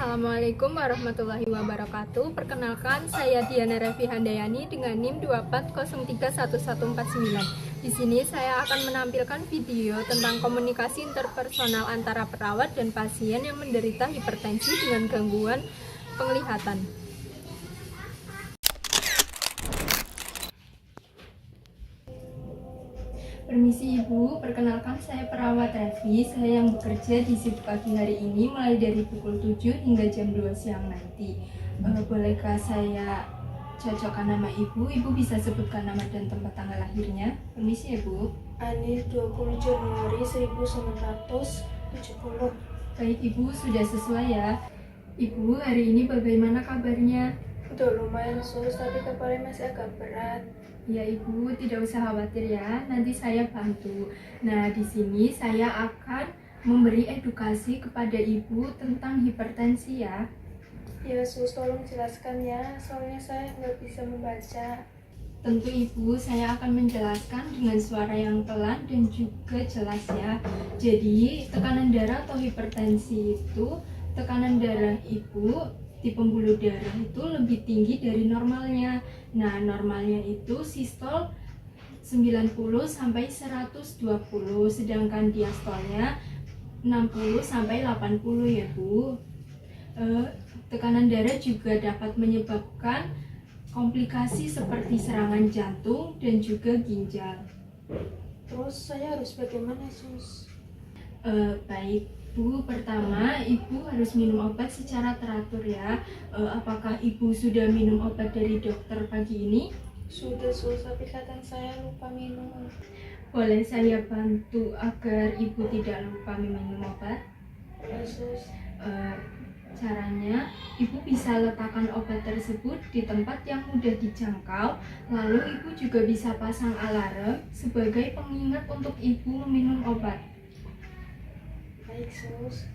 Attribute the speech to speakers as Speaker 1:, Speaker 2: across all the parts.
Speaker 1: Assalamualaikum warahmatullahi wabarakatuh. Perkenalkan, saya Diana Revi Handayani dengan NIM 24031149. Di sini saya akan menampilkan video tentang komunikasi interpersonal antara perawat dan pasien yang menderita hipertensi dengan gangguan penglihatan. Permisi Ibu, perkenalkan saya perawat Revi. Saya yang bekerja di shift pagi hari ini mulai dari pukul 7 hingga jam 2 siang nanti. Bolehkah saya cocokkan nama Ibu? Ibu bisa sebutkan nama dan tempat tanggal lahirnya. Permisi ya Bu.
Speaker 2: Anif 20 Januari 1970.
Speaker 1: Baik Ibu, sudah sesuai ya. Ibu, hari ini bagaimana kabarnya?
Speaker 2: Udah lumayan sus, tapi kepalanya masih agak berat.
Speaker 1: Ya Ibu, tidak usah khawatir ya, nanti saya bantu. Nah, di sini saya akan memberi edukasi kepada Ibu tentang hipertensi ya.
Speaker 2: Ya sus, tolong jelaskan ya, soalnya saya nggak bisa membaca.
Speaker 1: Tentu Ibu, saya akan menjelaskan dengan suara yang pelan dan juga jelas ya. Jadi, tekanan darah atau hipertensi itu, tekanan darah Ibu di pembuluh darah itu lebih tinggi dari normalnya. Nah, normalnya itu sistol 90 sampai 120, sedangkan diastolnya 60 sampai 80 ya, Bu. Tekanan darah juga dapat menyebabkan komplikasi seperti serangan jantung dan juga ginjal.
Speaker 2: Terus saya harus bagaimana sus?
Speaker 1: Baik Bu, pertama Ibu harus minum obat secara teratur ya. Apakah Ibu sudah minum obat dari dokter pagi ini?
Speaker 2: Sudah sus, tapi kadang saya lupa minum.
Speaker 1: Boleh saya bantu agar Ibu tidak lupa minum obat?
Speaker 2: Ya sus.
Speaker 1: Caranya, Ibu bisa letakkan obat tersebut di tempat yang mudah dijangkau. Lalu Ibu juga bisa pasang alarm sebagai pengingat untuk Ibu meminum obat.
Speaker 2: Baik sus.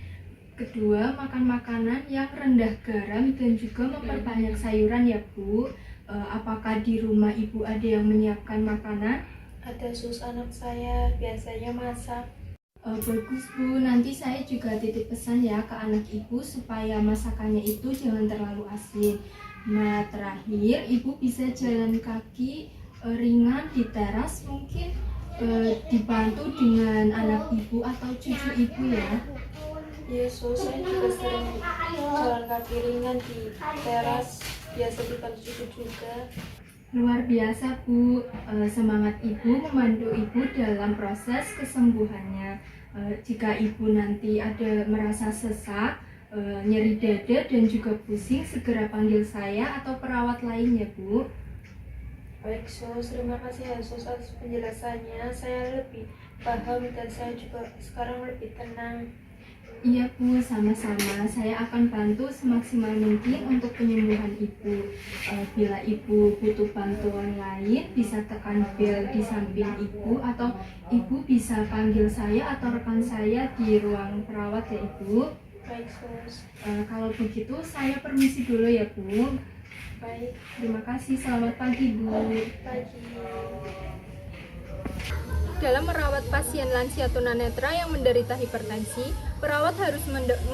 Speaker 1: Kedua, makan makanan yang rendah garam dan juga memperbanyak sayuran ya Bu. Apakah di rumah Ibu ada yang menyiapkan makanan?
Speaker 2: Ada sus, anak saya biasanya masak.
Speaker 1: Bagus Bu, nanti saya juga titip pesan ya ke anak Ibu supaya masakannya itu jangan terlalu asin. Nah, terakhir Ibu bisa jalan kaki ringan di teras, mungkin dibantu dengan anak Ibu atau cucu Ibu ya.
Speaker 2: Ya sus, saya juga sering jalan kaki ringan di teras, biasa dibantu juga.
Speaker 1: Luar biasa Bu, semangat Ibu membantu Ibu dalam proses kesembuhannya. Jika Ibu nanti ada merasa sesak, nyeri dada dan juga pusing, segera panggil saya atau perawat lainnya Bu.
Speaker 2: Baik sus, terima kasih ya sus atas penjelasannya. Saya lebih paham dan saya juga sekarang lebih tenang.
Speaker 1: Iya Bu, sama-sama. Saya akan bantu semaksimal mungkin untuk penyembuhan Ibu. Bila Ibu butuh bantuan lain, bisa tekan bel di samping Ibu atau Ibu bisa panggil saya atau rekan saya di ruang perawat ya Ibu.
Speaker 2: Baik sus.
Speaker 1: Kalau begitu saya permisi dulu ya Bu.
Speaker 2: Baik.
Speaker 1: Terima kasih, selamat pagi Bu.
Speaker 2: Pagi.
Speaker 1: Dalam merawat pasien lansia tunanetra yang menderita hipertensi, perawat harus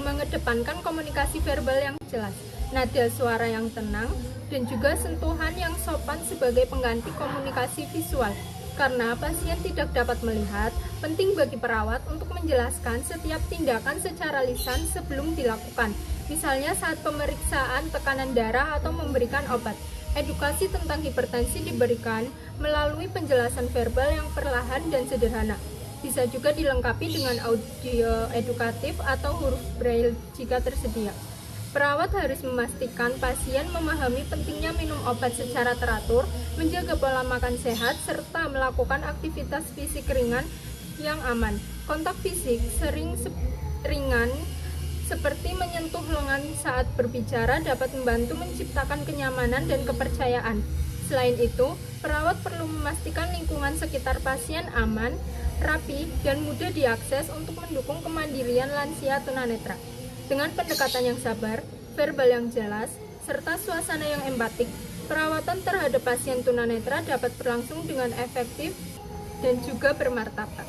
Speaker 1: mengedepankan komunikasi verbal yang jelas, nada suara yang tenang, dan juga sentuhan yang sopan sebagai pengganti komunikasi visual. Karena pasien tidak dapat melihat, penting bagi perawat untuk menjelaskan setiap tindakan secara lisan sebelum dilakukan, misalnya saat pemeriksaan tekanan darah atau memberikan obat. Edukasi tentang hipertensi diberikan melalui penjelasan verbal yang perlahan dan sederhana. Bisa juga dilengkapi dengan audio edukatif atau huruf braille jika tersedia. Perawat harus memastikan pasien memahami pentingnya minum obat secara teratur, menjaga pola makan sehat, serta melakukan aktivitas fisik ringan yang aman. Kontak fisik ringan seperti menyentuh lengan saat berbicara dapat membantu menciptakan kenyamanan dan kepercayaan. Selain itu, perawat perlu memastikan lingkungan sekitar pasien aman, rapi, dan mudah diakses untuk mendukung kemandirian lansia tunanetra. Dengan pendekatan yang sabar, verbal yang jelas, serta suasana yang empatik, perawatan terhadap pasien tunanetra dapat berlangsung dengan efektif dan juga bermartabat.